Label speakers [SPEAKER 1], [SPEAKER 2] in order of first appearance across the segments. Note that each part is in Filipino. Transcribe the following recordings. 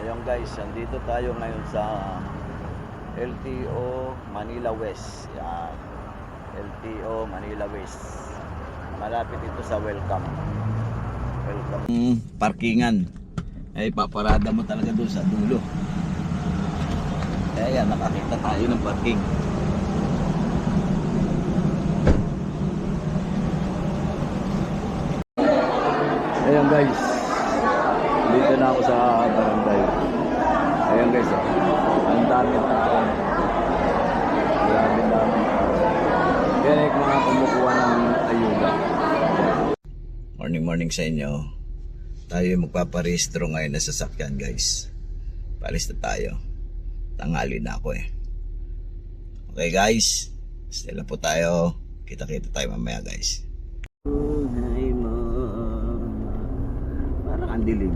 [SPEAKER 1] Ayun guys, andito tayo ngayon sa LTO Manila West. Yan. LTO Manila West. Malapit ito sa welcome. Parkingan. Ay paparada mo talaga doon sa dulo. Kaya yan, nakakita tayo ng parking. Ayan guys, dito na ako sa barangay. Ayan guys, ang daming tao. Daming tao. Kaya yung mga kumukuha ng ayuda. Morning sa inyo. Tayo magpaparehistro ngayon na sasakyan guys. Palis na tayo. Tanghali na ako eh. Okay guys, stay lang po tayo. Kita-kita tayo mamaya guys. Hi mo. Parang ang dilim.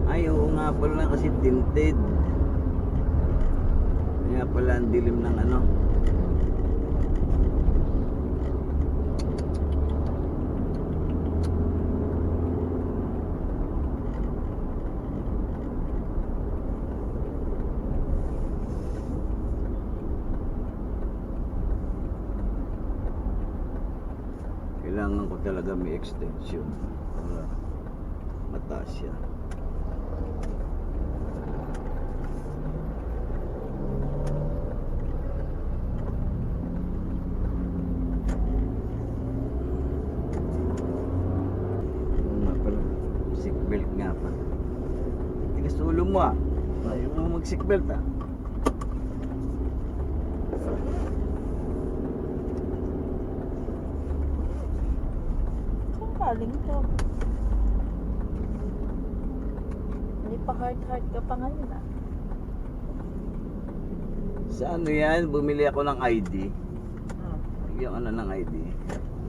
[SPEAKER 1] Ay oo nga pala kasi tinted. Kaya pala ang dilim ng ano. Kailangan ko talaga may extension para mataas siya. Nga pala, seatbelt nga pa. Tigas ulo mo ah. Ayaw mo mag-seatbelt ah.
[SPEAKER 2] Galing to. Hindi pa heart ka pa ngayon ah.
[SPEAKER 1] Sa ano yan? Bumili ako ng ID. Yung ano ng ID.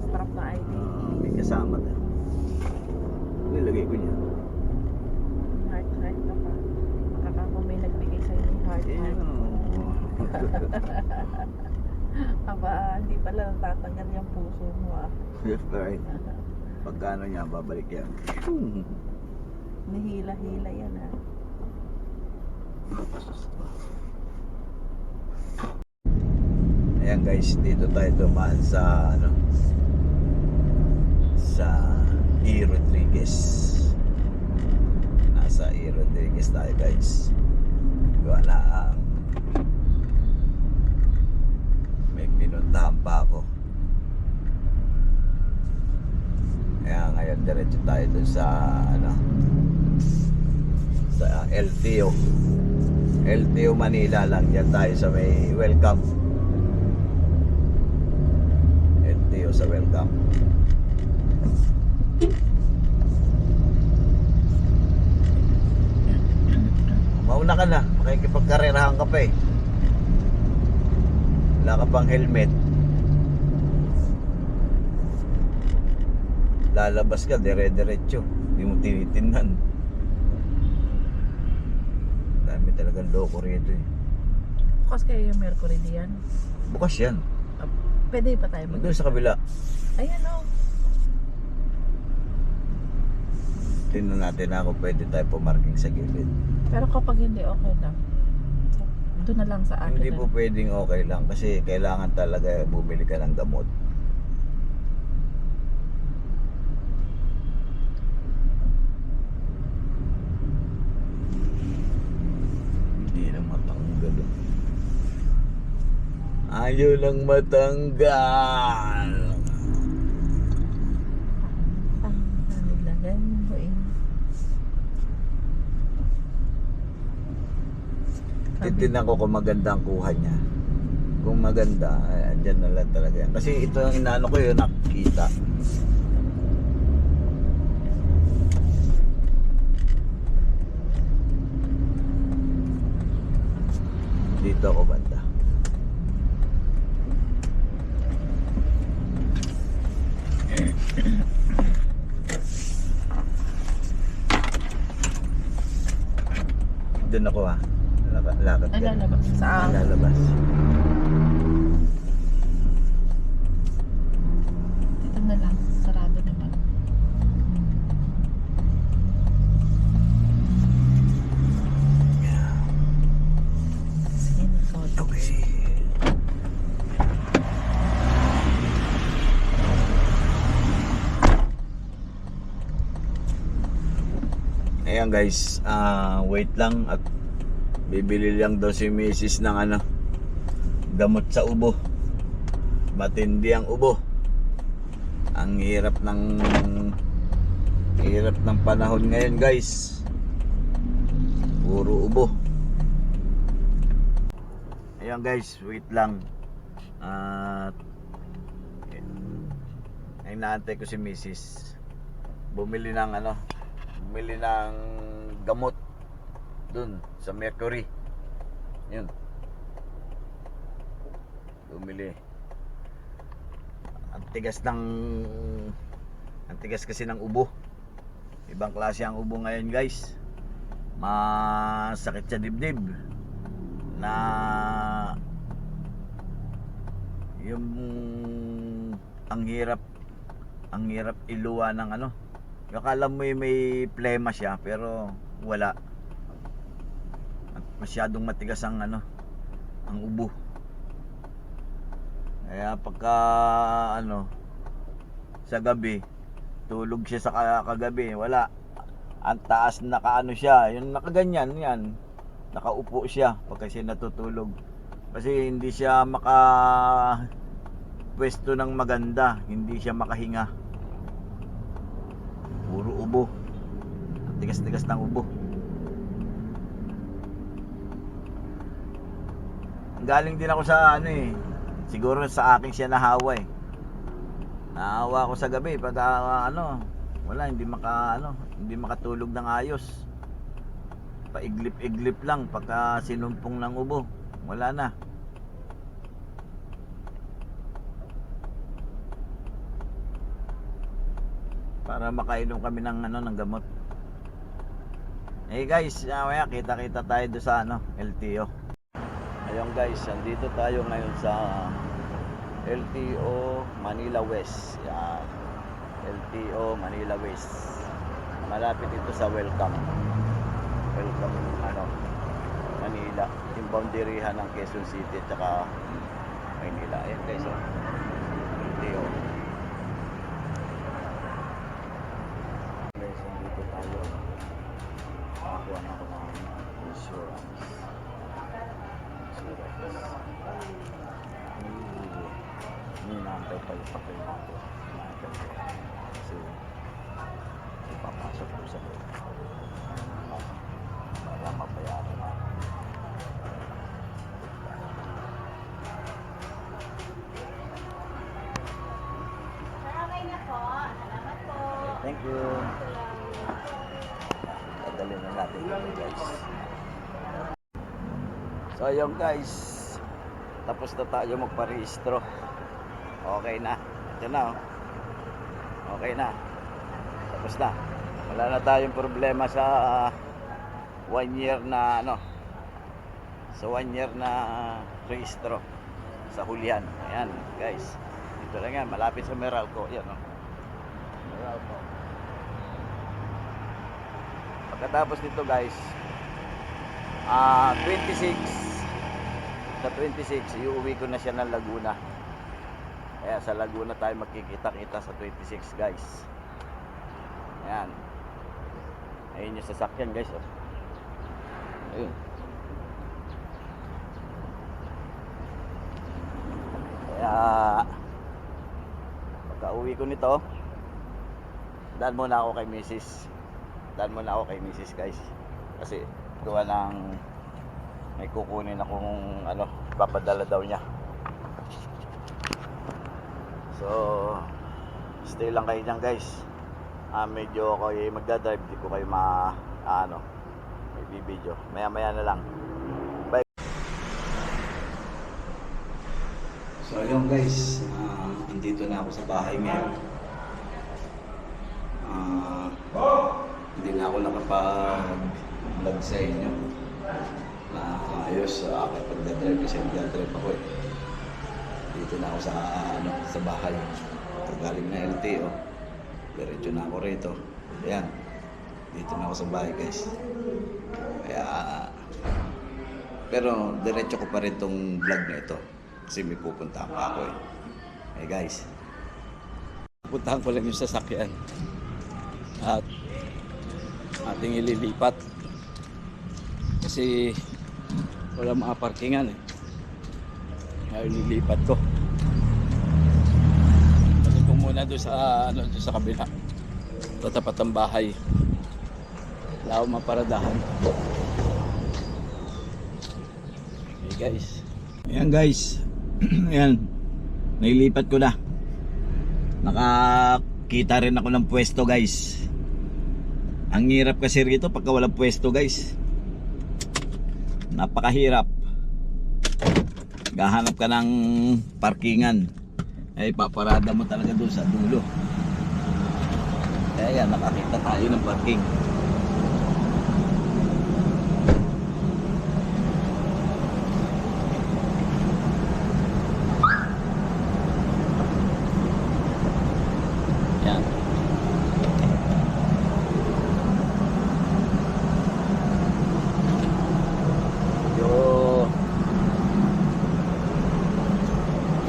[SPEAKER 2] Strap na ID.
[SPEAKER 1] May kasama na. Nilagay ko niya.
[SPEAKER 2] Heart ka pa. Makakako may nagbigay sa'yo ng heart. Aba, hindi pala natatanggal yung puso mo ah.
[SPEAKER 1] Yes, right. Pagkano niya, babalik yan.
[SPEAKER 2] Nahila-hila yan ah.
[SPEAKER 1] Ayan guys, dito tayo dumaan sa ano, sa E. Rodriguez. Nasa E. Rodriguez tayo guys. Wala may pinuntahan pa ako. Kaya ngayon diretso tayo dun sa ano, sa LTO Manila lang. Diyan tayo sa may welcome. LTO sa welcome. Mauna ka na, makikipagkarerahan ka pa eh. Wala ka pang helmet. Lalabas ka, dire-diretso. Hindi mo tinitingnan. Dami talagang loko rito eh.
[SPEAKER 2] Bukas kayo yung Mercury diyan.
[SPEAKER 1] Bukas yan.
[SPEAKER 2] Pwede pa tayo
[SPEAKER 1] Doon sa kabila.
[SPEAKER 2] Ayan o.
[SPEAKER 1] Tingnan natin ako pwede tayo pumarking sa gilid.
[SPEAKER 2] Pero kapag hindi, okay lang. Doon na lang sa akin.
[SPEAKER 1] Hindi po pwedeng okay lang kasi kailangan talaga bumili ka ng gamot. Ayaw lang matanggal. Titignan ko kung maganda ang kuha niya. Kung maganda, andyan na lang talaga yan. Kasi ito ang inaano ko yun, nakikita. Dito ako banda. Doon ako lakad ka.
[SPEAKER 2] Lalabas. Saan?
[SPEAKER 1] Lalabas.
[SPEAKER 2] Dito na lang. Sarado naman.
[SPEAKER 1] Ayan guys, wait lang at bibili lang daw si Mrs. ng ano, gamot sa ubo. Matindi ang ubo. Ang hirap ng panahon ngayon guys. Puro ubo. Ayan guys, wait lang. At ay naantay ko si Mrs. Bumili ng gamot dun sa Mercury. Yun. Bumili. Ang tigas kasi ng ubo. Ibang klase ang ubo ngayon guys. Masakit sa dibdib na yung ang hirap iluwa ng ano. Akala mo may plema siya pero wala. Masyadong matigas ang ang ubo. Kaya pagka sa gabi, tulog siya sa kagabi, wala. Ang taas nakaano siya, yung nakaganyan yan. Nakaupo siya pagka siya natutulog. Kasi hindi siya pwesto ng maganda, hindi siya makahinga. Puro ubo. Ang tigas-tigas ng ubo. Galing din ako sa siguro sa akin siya nahawa eh. Nahawa ako sa gabi pag wala, hindi makatulog ng ayos. Paiglip-iglip lang pagka sinumpong ng ubo. Wala na. Para makainom kami ng gamot. Hey guys, maya kita-kita tayo doon sa LTO. Ayun guys, andito tayo ngayon sa LTO Manila West. Yan. LTO Manila West. Malapit ito sa Welcome Manila. Yung boundaryhan ng Quezon City at saka Manila. Ayan guys, LTO. Guys, andito tayo. Nakakuha na ako ng insurance. Ninaantay pa yung papel natin. Kasi ipapasok ko sa loob para mabayaran na.
[SPEAKER 2] Okay na po. Salamat po.
[SPEAKER 1] Thank you. Dadalhin na natin ito guys. So ayun guys, tapos na tayo magparehistro. Okay na. Ito na Okay na. Tapos na. Wala na tayong problema sa 1 year na sa 1 year na rehistro sa Hulihan. Ayan guys. Ito lang yan, malapit sa Meralco. Yan Meralco. Pagkatapos nito guys, 26 iuwi ko na siya ng Laguna. Kaya sa Laguna tayo magkikita-kita sa 26 guys. Ayan. Ayun yung sasakyan guys. Ayun. Kaya pagka uwi ko nito, daan muna ako kay Mrs. guys. Kasi gawa ng may kukunin akong papadala daw niya. So stay lang kayo dyan guys. Medyo ako magdadrive, di ko kayo may bibidyo. Maya na lang. Bye. So ayun guys, andito na ako sa bahay ngayon. Hindi na ako nakapag-vlog sa inyo na ayos kapag nagdadrive kasi nagdadrive ako eh. Dito na ako sa bahay. Galing na LTO, diretso na ako rito. Ayan, dito na ako sa bahay guys. Kaya pero diretso ko pa rin tong vlog na ito kasi may pupuntahan pa ako eh. Hey guys, pupuntahan ko lang yung sasakyan at ating ililipat. Kasi wala mga parkingan eh. Kaya ililipat ko. Balik ko muna doon sa, doon sa kabila. Sa tapat ng bahay. Wala akong maparadahan. Okay guys. Ayan guys. Ayan. Nailipat ko na. Nakakita rin ako ng pwesto guys. Ang hirap kasi rito pagka walang pwesto guys. Napakahirap. Gahanap ka ng parkingan. Ay paparada mo talaga doon sa dulo. Kaya yan, nakakita tayo ng parking. Yan.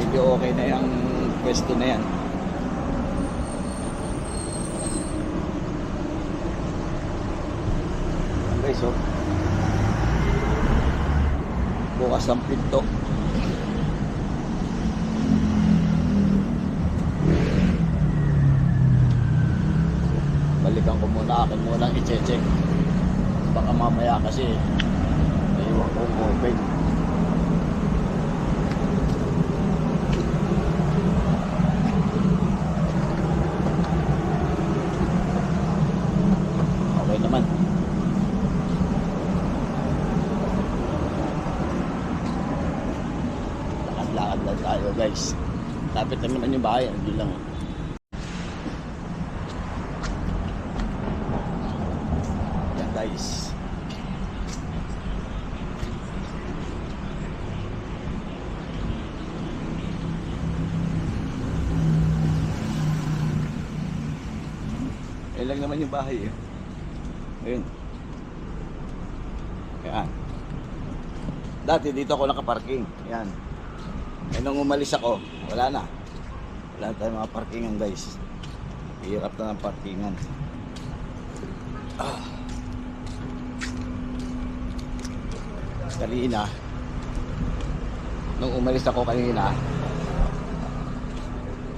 [SPEAKER 1] Medyo okay na yung pwesto na yan. Guys, oh. Bukas ang pinto. Balikan ko muna, akin muna i-check. Baka mamaya kasi naiwan kong open. Okay naman. Lakad-lakad lang tayo guys. Lapit lang naman yung bahay, hindi lang. Yan guys. Yan lang naman yung bahay eh. Ayun. Yan. Dati dito ako nakaparking. Yan. Eh nung umalis ako, wala na. Wala tayong mga parkingan guys. Hirap na ng parkingan. Kanina, nung umalis ako kanina,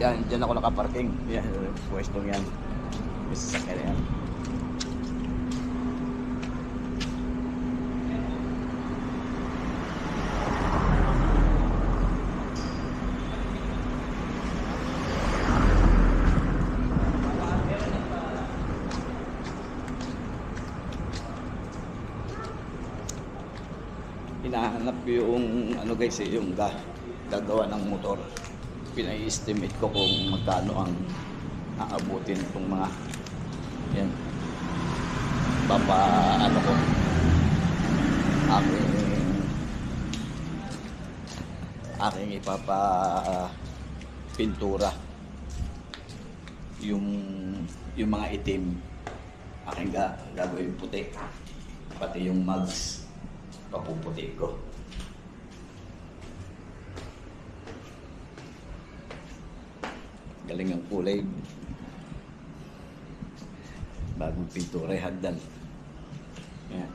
[SPEAKER 1] yan, dyan ako nakaparking. Yan, pwestong yan. May sasakyan yan. Hinahanap ko yung ano guys eh, yung gagawa ng motor. Pina-estimate ko kung magkano ang aabutin itong mga yan. Papa ano ko aking ipapa pintura yung mga itim aking gagawin puti, pati yung mugs papuputi ko. Galing ang kulay. Bagong pintura, hagdan. Yan.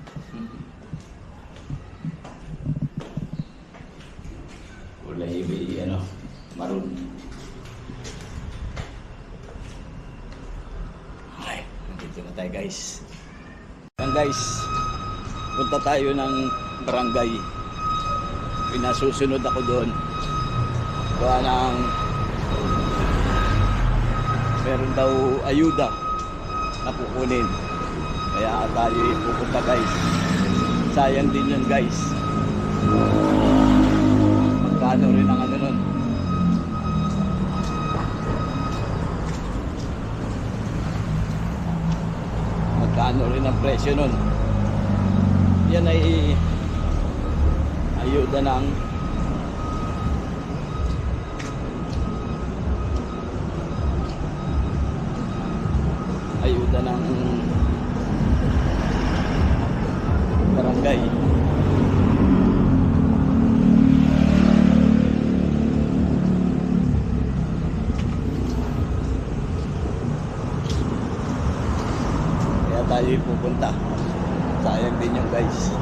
[SPEAKER 1] Kulay ano, maroon. Okay, nandito na tayo guys. Yan guys, punta tayo ng barangay. Pinasusunod ako doon. Gawa ng meron daw ayuda na kukunin. Kaya tayo pupunta guys. Sayang din yun guys. Magkano rin ang ano nun. Magkano rin ang presyo nun. Yan ay ayuda ng barangay. Kaya tayo pupunta. Sayang din yung guys.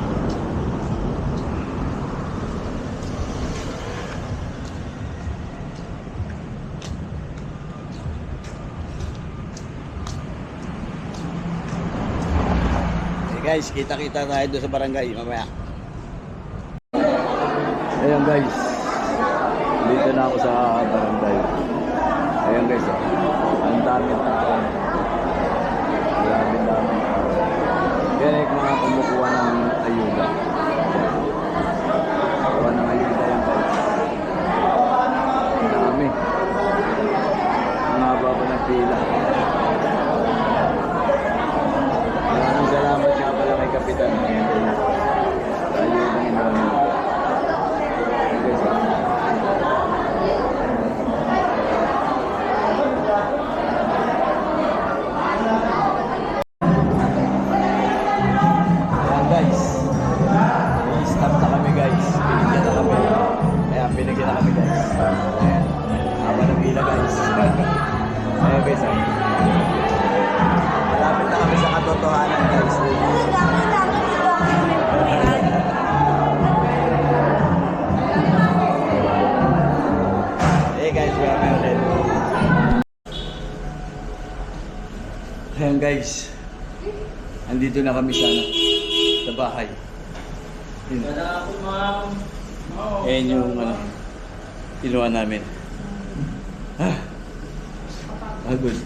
[SPEAKER 1] Okay guys, kita-kita tayo doon sa barangay mamaya. Ayan guys, dito na ako sa barangay. Ayan guys, ang daming tao. Grabe daming tao. Yan ay mga kumukuha ng ayuda. Kuha ng ayuda yan guys. Ang dami. Ang haba pa ng pila. Maraming salamat siya pala kay Kapitan. Ayuda ng inano. Guys, i-stop na kami guys. Binigyan na kami. Ayan, binigyan na kami guys. Ayan, haba ng pila guys. Ayan guys, malapit na kami sa katotohanan guys. Hey guys, marami ulit. Ayan guys, andito na kami sa bahay. Yun. Ayan yung kinuha namin. Agod.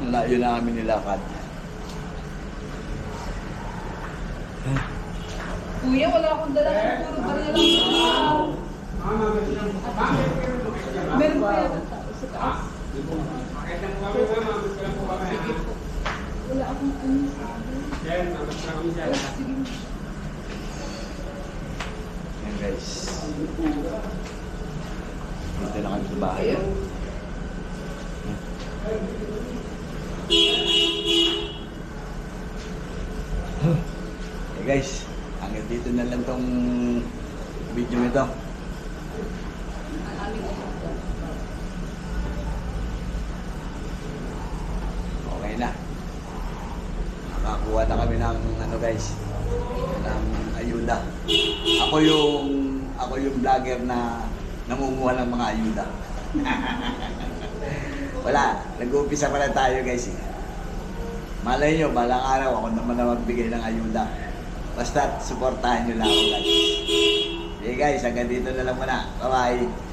[SPEAKER 1] Layo na kami nilakad.
[SPEAKER 2] Kuya, wala akong dala. Puro barya lang. Meron pa yan ang tao sa taas. Sige po. Wala akong ano sa sige.
[SPEAKER 1] Ayan guys. Dito na kami sa bahay. Okay guys, hanggang dito na lang tong video nito. Okay na. Nakakuha na kami ng ano guys, ng ayuda. Ako yung vlogger na nangunguha ng mga ayuda. Wala, nag-uumpisa pa lang tayo guys. Malay nyo, balang araw ako naman na magbigay ng ayuda. Basta supportahan nyo lang ako guys. Okay guys, hanggang dito na lang muna. Bye bye.